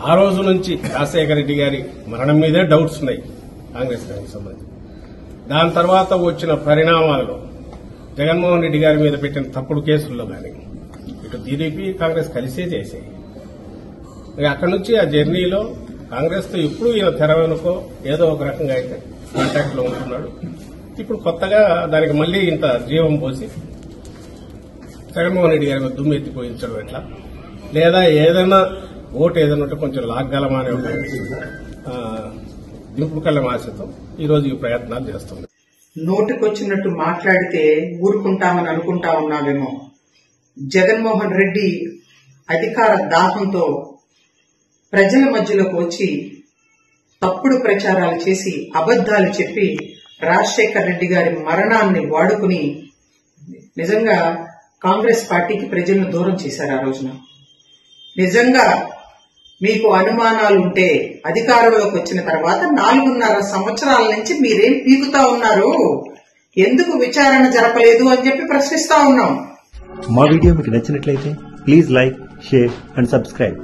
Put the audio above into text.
ఆ రోజు నుంచి రాజశేఖర రెడ్డి గారి మరణం మీదే డౌట్స్ ఉన్నాయి కాంగ్రెస్ దానికి సంబంధించి. దాని తర్వాత వచ్చిన పరిణామాలలో జగన్మోహన్ రెడ్డి గారి మీద పెట్టిన తప్పుడు కేసుల్లో కానీ ఇటు టీడీపీ కాంగ్రెస్ కలిసే చేశాయి. అక్కడి నుంచి ఆ జర్నీలో కాంగ్రెస్ తో ఎప్పుడు ఈయన తెర వెనుకో ఏదో ఒక రకంగా అయితే కాంటాక్ట్ లో ఉంటున్నాడు. ఇప్పుడు కొత్తగా దానికి మళ్లీ ఇంత జీవం పోసి జగన్మోహన్ రెడ్డి గారి దుమ్ము ఎత్తిపోయించడం ఎట్లా, లేదా ఏదైనా ఓటు ఏదైనా ఉంటే కొంచెం లాగ్గలమా అనే దింపుడు కళ్ళ ఆశతో ఈ రోజు ఈ ప్రయత్నాలు చేస్తుంది. నోటికొచ్చినట్టు మాట్లాడితే ఊరుకుంటామని అనుకుంటా ఉన్నావేమో. జగన్మోహన్ రెడ్డి అధికార దాహంతో ప్రజల మధ్యలోకి వచ్చి తప్పుడు ప్రచారాలు చేసి అబద్దాలు చెప్పి రాజశేఖర్ రెడ్డి గారి మరణాన్ని వాడుకుని నిజంగా కాంగ్రెస్ పార్టీకి ప్రజలను దూరం చేశారు. ఆ రోజున నిజంగా మీకు అనుమానాలుంటే అధికారంలోకి వచ్చిన తర్వాత 4.5 సంవత్సరాల నుంచి మీరేం పీకుతా ఉన్నారు, ఎందుకు విచారణ జరపలేదు అని చెప్పి ప్రశ్నిస్తా ఉన్నాం. మా వీడియో మీకు నచ్చినట్లయితే please like, share and subscribe.